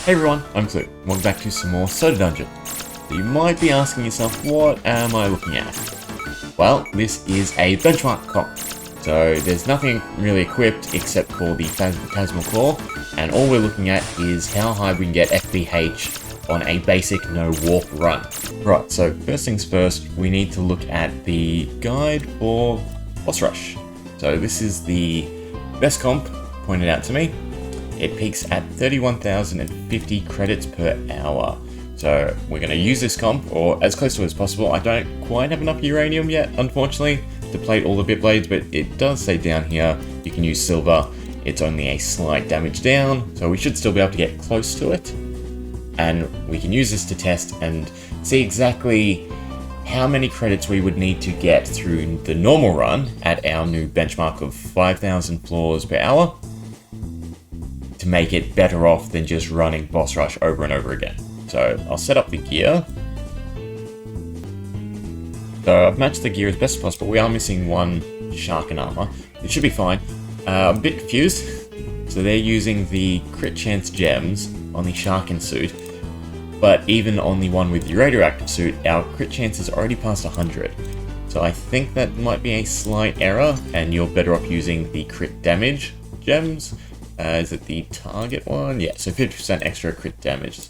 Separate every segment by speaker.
Speaker 1: Hey everyone, I'm Kloo. Welcome back to some more Soda Dungeon. You might be asking yourself, what am I looking at? Well, this is a benchmark comp. So there's nothing really equipped except for the Phantasmal Claw, and all we're looking at is how high we can get FBH on a basic no-warp run. Right, so first things first, we need to look at the guide for Boss Rush. So this is the best comp pointed out to me. It peaks at 31,050 credits per hour. So we're going to use this comp, or as close to it as possible. I don't quite have enough uranium yet, unfortunately, to plate all the bit blades, but it does say down here you can use silver. It's only a slight damage down, so we should still be able to get close to it. And we can use this to test and see exactly how many credits we would need to get through the normal run at our new benchmark of 5,000 floors per hour to make it better off than just running Boss Rush over and over again. So I'll set up the gear. So I've matched the gear as best as possible. We are missing one Sharkin armor. It should be fine. I'm a bit confused. So they're using the crit chance gems on the Sharkin suit, but even on the one with the radioactive suit, our crit chance is already past 100. So I think that might be a slight error, and you're better off using the crit damage gems. Is it the target one? Yeah, so 50% extra crit damage.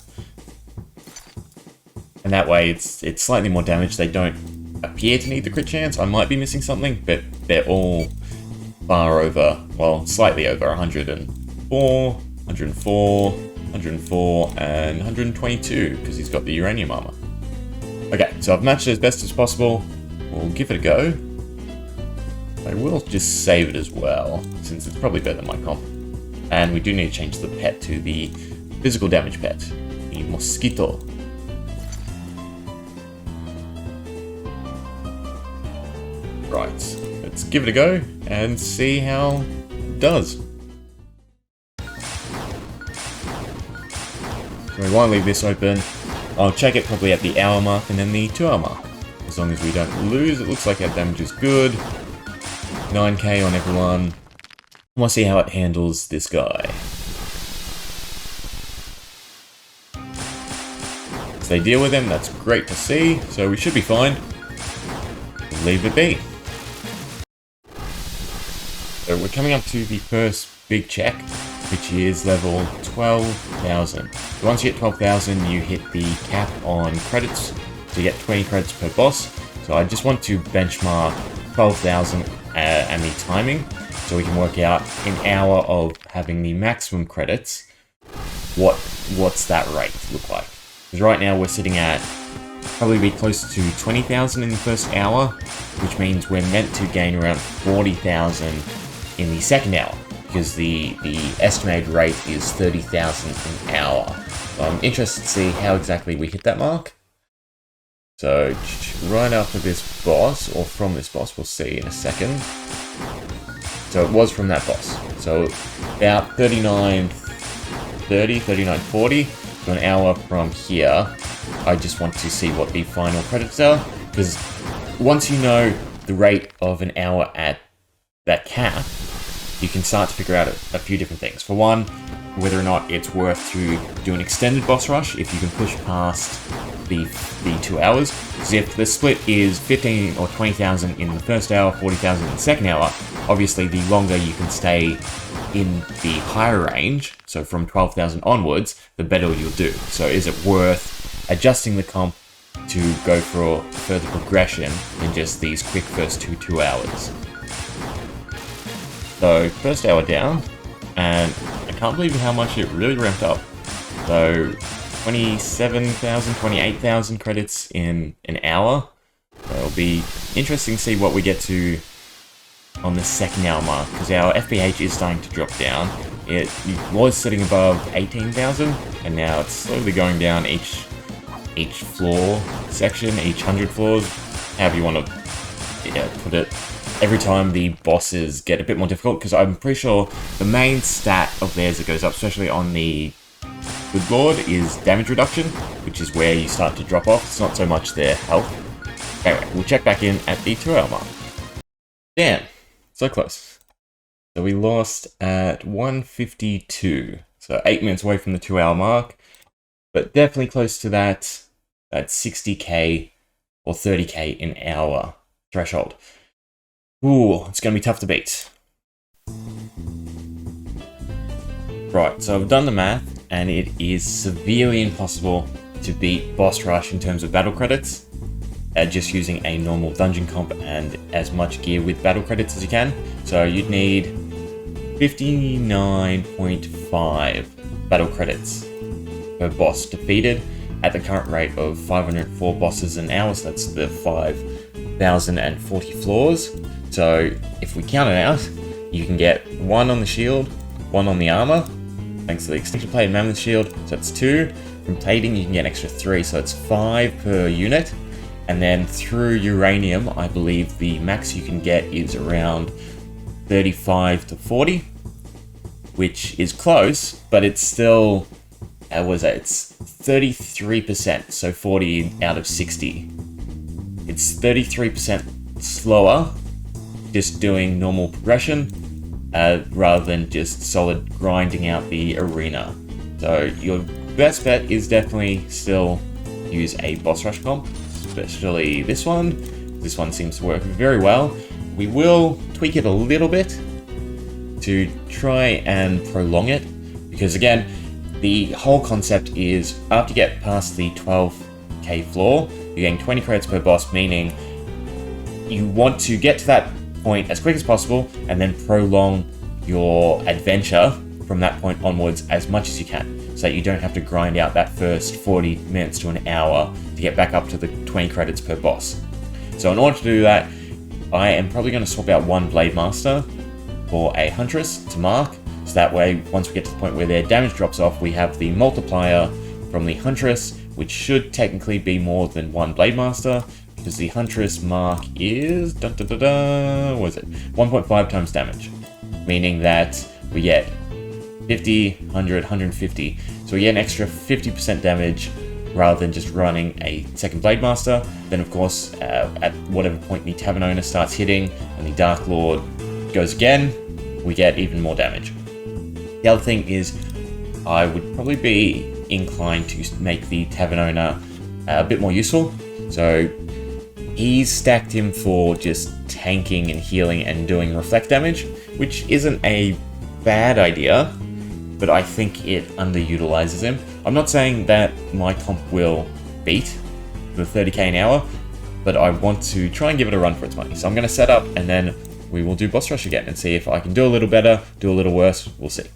Speaker 1: And that way it's slightly more damage. They don't appear to need the crit chance. I might be missing something, but they're all far over, well, slightly over 104, 104, 104, and 122, because he's got the uranium armor. Okay, so I've matched it as best as possible. We'll give it a go. I will just save it as well, since it's probably better than my comp. And we do need to change the pet to the physical damage pet, the Mosquito. Right, let's give it a go and see how it does. So we want to leave this open. I'll check it probably at the hour mark and then the 2 hour mark. As long as we don't lose, it looks like our damage is good. 9k on everyone. I want to see how it handles this guy. If they deal with him, that's great to see, so we should be fine. We'll leave it be. So we're coming up to the first big check, which is level 12,000. So once you hit 12,000, you hit the cap on credits to get 20 credits per boss. So I just want to benchmark 12,000 and the timing, so we can work out an hour of having the maximum credits, what's that rate look like. Because right now we're sitting at probably be close to 20,000 in the first hour, which means we're meant to gain around 40,000 in the second hour, because the estimated rate is 30,000 an hour. So I'm interested to see how exactly we hit that mark. So right after this boss, or from this boss, we'll see in a second. So it was from that boss. So about 39:30, 39:40, so an hour from here. I just want to see what the final credits are, because once you know the rate of an hour at that cap, you can start to figure out a few different things. For one, whether or not it's worth to do an extended boss rush if you can push past the 2 hours. Because if the split is 15 or 20,000 in the first hour, 40,000 in the second hour, obviously the longer you can stay in the higher range, so from 12,000 onwards, the better you'll do. So is it worth adjusting the comp to go for further progression than just these quick first 2 hours? So first hour down, and I can't believe how much it really ramped up. So 27,000, 28,000 credits in an hour. So it'll be interesting to see what we get to on the second hour mark, because our FBH is starting to drop down. It was sitting above 18,000, and now it's slowly going down each floor section, each 100 floors, however you want to put it. Every time the bosses get a bit more difficult, because I'm pretty sure the main stat of theirs that goes up, especially on the Good Lord, is damage reduction, which is where you start to drop off. It's not so much their health. Anyway, we'll check back in at the 2 hour mark. Damn, so close. So we lost at 1:52. So 8 minutes away from the 2 hour mark. but definitely close to that 60k or 30k an hour threshold. Ooh, it's going to be tough to beat. Right, so I've done the math, and it is severely impossible to beat Boss Rush in terms of battle credits, just using a normal dungeon comp and as much gear with battle credits as you can. So you'd need 59.5 battle credits per boss defeated at the current rate of 504 bosses an hour, so that's the 5,040 floors. So if we count it out, you can get 1 on the shield, 1 on the armor, thanks to the extension plate and mammoth shield, so that's 2. From plating, you can get an extra 3, so it's 5 per unit. And then through uranium, I believe the max you can get is around 35 to 40, which is close, but it's still, it's 33%, so 40 out of 60. It's 33% slower just doing normal progression rather than just solid grinding out the arena. So your best bet is definitely still use a boss rush comp, especially this one. This one seems to work very well. We will tweak it a little bit to try and prolong it, because again, the whole concept is after you get past the 12k floor, you're getting 20 credits per boss, meaning you want to get to that point as quick as possible and then prolong your adventure from that point onwards as much as you can, so that you don't have to grind out that first 40 minutes to an hour to get back up to the 20 credits per boss. So in order to do that, I am probably going to swap out 1 Blade Master for a Huntress to mark, so that way once we get to the point where their damage drops off, we have the multiplier from the Huntress, which should technically be more than 1 Blade Master, because the Huntress mark is, what is it, 1.5 times damage, meaning that we get 50, 100, 150, so we get an extra 50% damage rather than just running a second Blade Master. Then of course, at whatever point the Tavern Owner starts hitting and the Dark Lord goes again, we get even more damage. The other thing is, I would probably be inclined to make the Tavern Owner a bit more useful. So he's stacked him for just tanking and healing and doing reflect damage, which isn't a bad idea, but I think it underutilizes him. I'm not saying that my comp will beat the 30k an hour, but I want to try and give it a run for its money. So I'm going to set up, and then we will do boss rush again and see if I can do a little better, do a little worse, we'll see.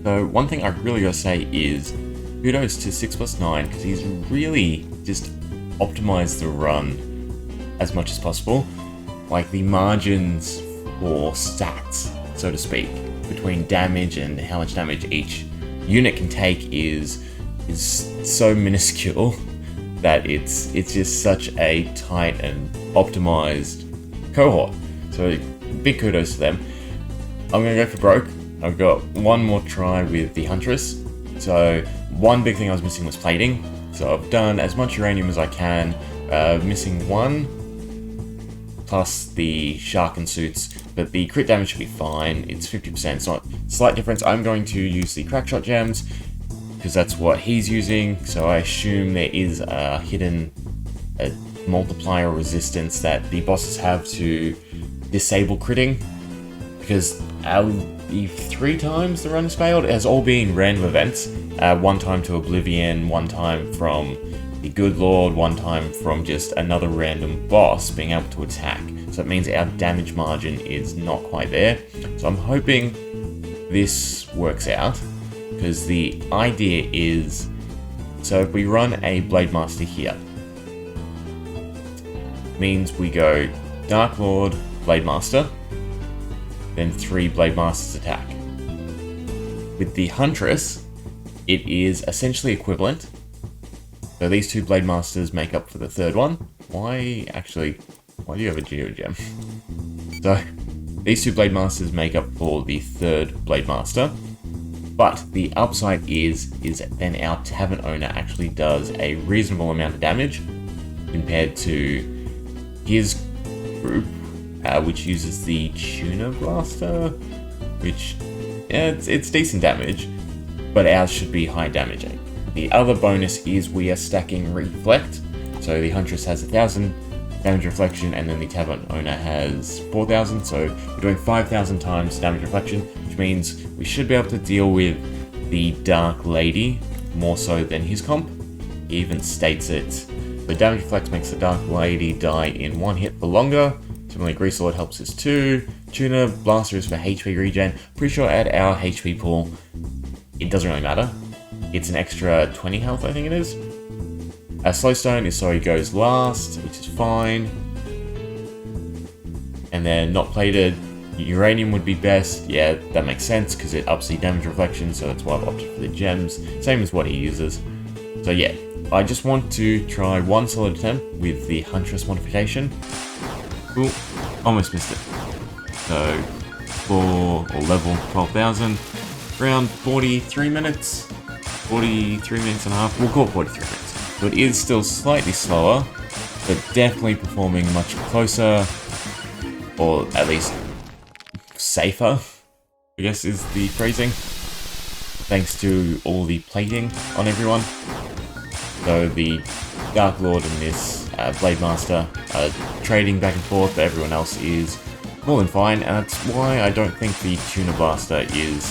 Speaker 1: So one thing I really gotta say is kudos to 6+9, because he's really just optimized the run as much as possible. Like the margins for stats, so to speak, between damage and how much damage each unit can take is so minuscule that it's just such a tight and optimized cohort. So big kudos to them. I'm gonna go for broke. I've got one more try with the Huntress. So one big thing I was missing was plating. So I've done as much uranium as I can, missing 1, plus the Shark and suits, but the crit damage should be fine. It's 50%, it's not a slight difference. I'm going to use the Crackshot gems, because that's what he's using, so I assume there is a hidden multiplier resistance that the bosses have to disable critting, because the 3 times the run has failed, it has all been random events. 1 time to Oblivion, 1 time from the Good Lord, 1 time from just another random boss being able to attack. So that means our damage margin is not quite there. So I'm hoping this works out, because the idea is, so if we run a Blade Master here, means we go Dark Lord, Blade Master, then 3 Blade Masters attack. With the Huntress, it is essentially equivalent. So these 2 Blade Masters make up for the 3rd one. Why do you have a Geo Gem? So these 2 Blade Masters make up for the 3rd Blade Master. But the upside is then our Tavern Owner actually does a reasonable amount of damage compared to his group, which uses the Tuna Blaster, which, yeah, it's decent damage, but ours should be high damaging. The other bonus is we are stacking Reflect. So the Huntress has 1000 damage reflection, and then the Tavern Owner has 4000, so we're doing 5000 times damage reflection, which means we should be able to deal with the Dark Lady more so than his comp. He even states it. The damage reflect makes the Dark Lady die in one hit for longer. Similarly, Grease Lord helps us too. Tuner Blaster is for HP regen. Pretty sure at our HP pool, it doesn't really matter. It's an extra 20 health, I think it is. Slowstone is so he goes last, which is fine. And then not plated, Uranium would be best. Yeah, that makes sense because it ups the damage reflection, so that's why I've opted for the gems. Same as what he uses. So yeah, I just want to try one solid attempt with the Huntress modification. Ooh, almost missed it. So, level 12,000, around 43 minutes. 43 minutes and a half, we'll call it 43 minutes. So it is still slightly slower, but definitely performing much closer, or at least safer, I guess is the phrasing, thanks to all the plating on everyone. So the Dark Lord and this Blade Master are trading back and forth, but everyone else is more than fine, and that's why I don't think the Tuner Blaster is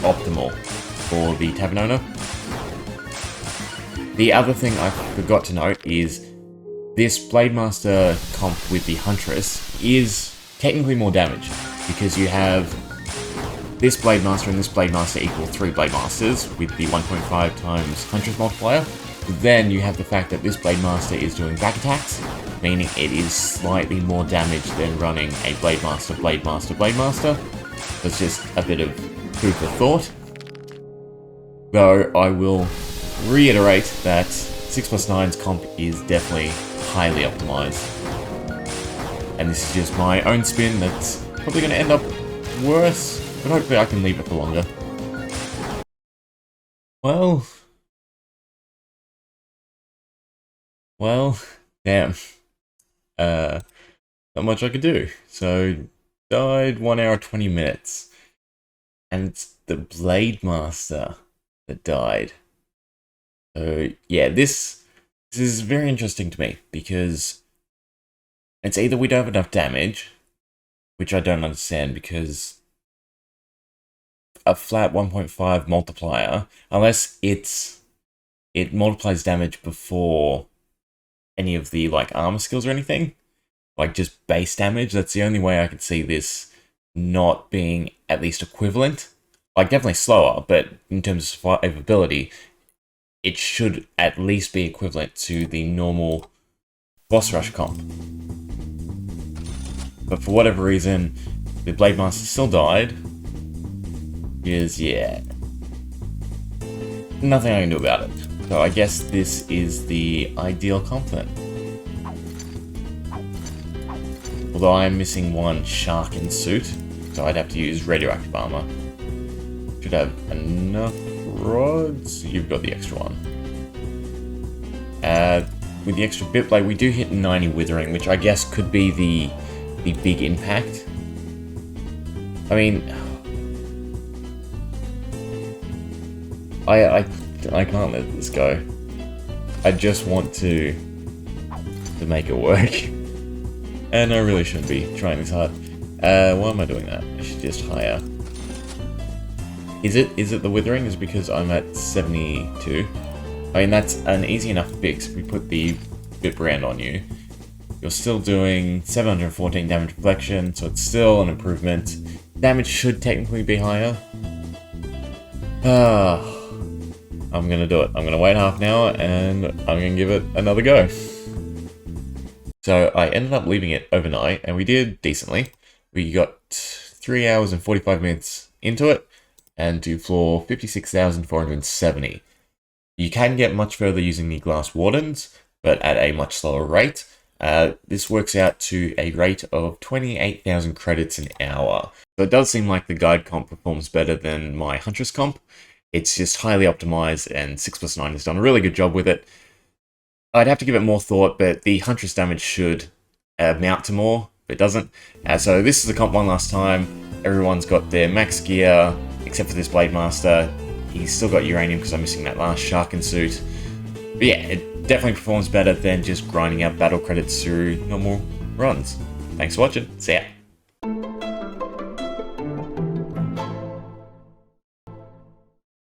Speaker 1: optimal for the Tavern Owner. The other thing I forgot to note is this Blade Master comp with the Huntress is technically more damage, because you have this Blade Master and this Blade Master equal 3 Blade Masters with the 1.5 times Huntress multiplier. Then you have the fact that this Blade Master is doing back attacks, meaning it is slightly more damage than running a Blade Master, Blade Master, Blade Master. That's just a bit of food for thought. Though I will reiterate that 6+9's comp is definitely highly optimized. And this is just my own spin that's probably going to end up worse, but hopefully I can leave it for longer. Well, damn. Not much I could do. So, died 1 hour 20 minutes. And it's the Blade Master that died. So, yeah, this is very interesting to me, because it's either we don't have enough damage, which I don't understand, because a flat 1.5 multiplier, unless it multiplies damage before any of the like armor skills or anything, like just base damage, that's the only way I could see this not being at least equivalent. Like, definitely slower, but in terms of survivability, it should at least be equivalent to the normal boss rush comp. But for whatever reason, the Blade Master still died. Because, yeah, nothing I can do about it. So I guess this is the ideal comp then. Although I'm missing one Sharkin suit, so I'd have to use radioactive armor. Should have enough rods. You've got the extra one. With the extra bit blade, we do hit 90 withering, which I guess could be the big impact. I mean, I can't let this go. I just want to make it work. And I really shouldn't be trying this hard. Why am I doing that? I should just hire. Is it the withering? Is it because I'm at 72? I mean, that's an easy enough fix. We put the bit brand on you. You're still doing 714 damage reflection, so it's still an improvement. Damage should technically be higher. I'm gonna do it. I'm gonna wait half an hour and I'm gonna give it another go. So I ended up leaving it overnight, and we did decently. We got 3 hours and 45 minutes into it, and to floor 56,470. You can get much further using the Glass Wardens, but at a much slower rate. This works out to a rate of 28,000 credits an hour. So it does seem like the guide comp performs better than my Huntress comp. It's just highly optimized, and 6+9 has done a really good job with it. I'd have to give it more thought, but the Huntress damage should amount to more, but it doesn't. So this is the comp one last time. Everyone's got their max gear, except for this Blade Master. he's still got uranium because I'm missing that last Sharkin suit. But yeah, it definitely performs better than just grinding out battle credits through normal runs. Thanks for watching. See ya.